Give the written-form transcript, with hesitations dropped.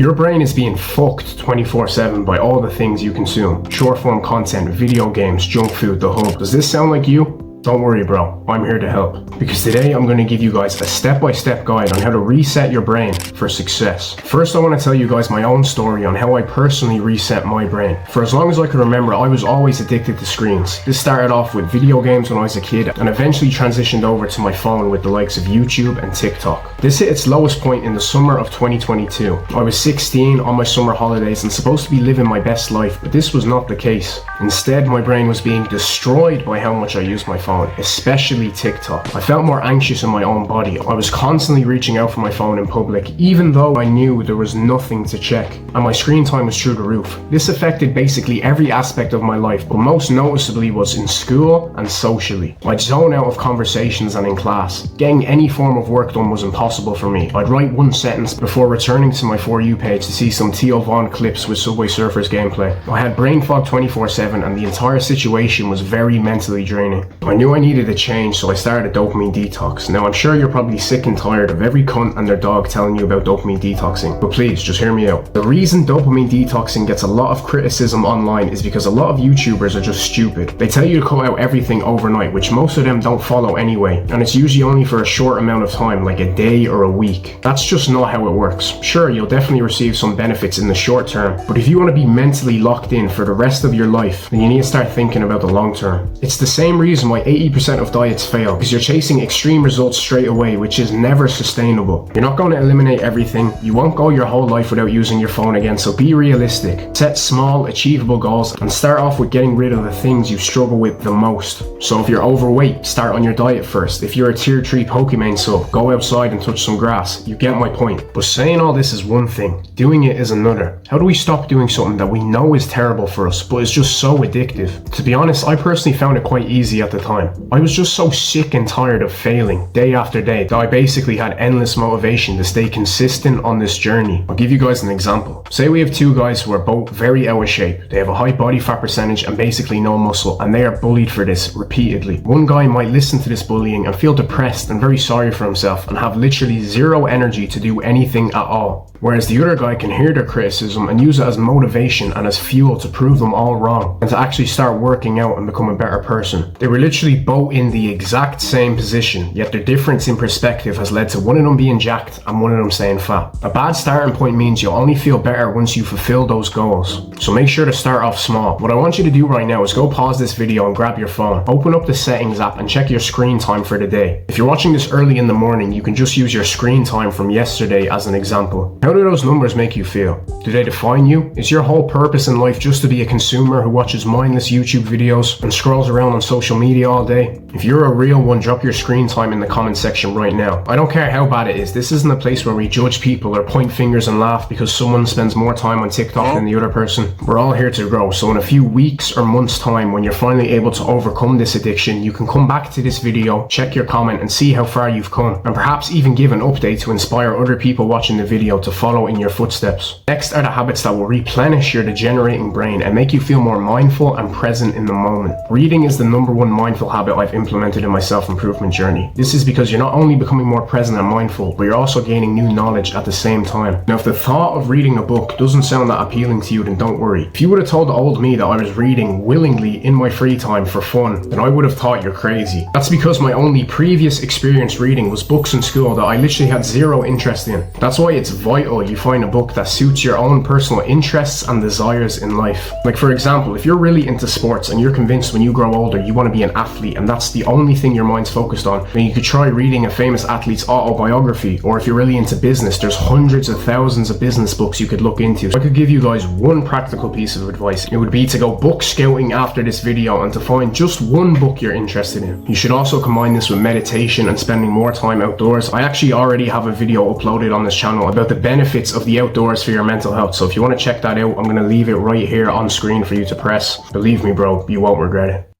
Your brain is being fucked 24/7 by all the things you consume. Short form content, video games, junk food, the hub. Does this sound like you? Don't worry, bro, I'm here to help. Because today I'm going to give you guys a step-by-step guide on how to reset your brain for success. First, I want to tell you guys my own story on how I personally reset my brain. For as long as I can remember, I was always addicted to screens. This started off with video games when I was a kid and eventually transitioned over to my phone with the likes of YouTube and TikTok. This hit its lowest point in the summer of 2022. I was 16 on my summer holidays and supposed to be living my best life, but this was not the case. Instead, my brain was being destroyed by how much I used my phone, especially TikTok. I felt more anxious in my own body. I was constantly reaching out for my phone in public, even though I knew there was nothing to check, and my screen time was through the roof. This affected basically every aspect of my life, but most noticeably was in school and socially. I'd zone out of conversations and in class. Getting any form of work done was impossible for me. I'd write one sentence before returning to my For You page to see some Theo Von clips with Subway Surfers gameplay. I had brain fog 24/7 and the entire situation was very mentally draining. I knew I needed a change, so I started a dopamine detox. Now I'm sure you're probably sick and tired of every cunt and their dog telling you about dopamine detoxing, but please just hear me out. The reason dopamine detoxing gets a lot of criticism online is because a lot of YouTubers are just stupid. They tell you to cut out everything overnight, which most of them don't follow anyway, and it's usually only for a short amount of time, like a day or a week. That's just not how it works. Sure, you'll definitely receive some benefits in the short term, but if you want to be mentally locked in for the rest of your life, then you need to start thinking about the long term. It's the same reason why 80% of diets fail, because you're chasing extreme results straight away, which is never sustainable. You're not going to eliminate everything. You won't go your whole life without using your phone again, so be realistic. Set small, achievable goals and start off with getting rid of the things you struggle with the most. So if you're overweight, start on your diet first. If you're a tier 3 Pokemon sub, go outside and touch some grass. You get my point. But saying all this is one thing, doing it is another. How do we stop doing something that we know is terrible for us, but is just so addictive? To be honest, I personally found it quite easy at the time. I was just so sick and tired of failing day after day that I basically had endless motivation to stay consistent on this journey. I'll give you guys an example. Say we have two guys who are both very out of shape. They have a high body fat percentage and basically no muscle, and they are bullied for this repeatedly. One guy might listen to this bullying and feel depressed and very sorry for himself and have literally zero energy to do anything at all. Whereas the other guy can hear their criticism and use it as motivation and as fuel to prove them all wrong and to actually start working out and become a better person. They were literally both in the exact same position, yet their difference in perspective has led to one of them being jacked and one of them staying fat. A bad starting point means you'll only feel better once you fulfill those goals. So make sure to start off small. What I want you to do right now is go pause this video and grab your phone, open up the settings app and check your screen time for the day. If you're watching this early in the morning, you can just use your screen time from yesterday as an example. How do those numbers make you feel? Do they define you? Is your whole purpose in life just to be a consumer who watches mindless YouTube videos and scrolls around on social media all day? If you're a real one, drop your screen time in the comment section right now. I don't care how bad it is. This isn't a place where we judge people or point fingers and laugh because someone spends more time on TikTok than the other person. We're all here to grow. So in a few weeks or months time, when you're finally able to overcome this addiction, you can come back to this video, check your comment and see how far you've come, and perhaps even give an update to inspire other people watching the video to follow in your footsteps. Next are the habits that will replenish your degenerating brain and make you feel more mindful and present in the moment. Reading is the #1 mindful habit I've implemented in my self-improvement journey. This is because you're not only becoming more present and mindful, but you're also gaining new knowledge at the same time. Now, if the thought of reading a book doesn't sound that appealing to you, then don't worry. If you would have told the old me that I was reading willingly in my free time for fun, then I would have thought you're crazy. That's because my only previous experience reading was books in school that I literally had zero interest in. That's why it's vital you find a book that suits your own personal interests and desires in life. Like for example, if you're really into sports and you're convinced when you grow older you want to be an athlete and that's the only thing your mind's focused on, then you could try reading a famous athlete's autobiography. Or if you're really into business, there's hundreds of thousands of business books you could look into. So I could give you guys one practical piece of advice. It would be to go book scouting after this video and to find just one book you're interested in. You should also combine this with meditation and spending more time outdoors. I actually already have a video uploaded on this channel about the benefits of the outdoors for your mental health. So if you want to check that out, I'm going to leave it right here on screen for you to press. Believe me, bro, you won't regret it.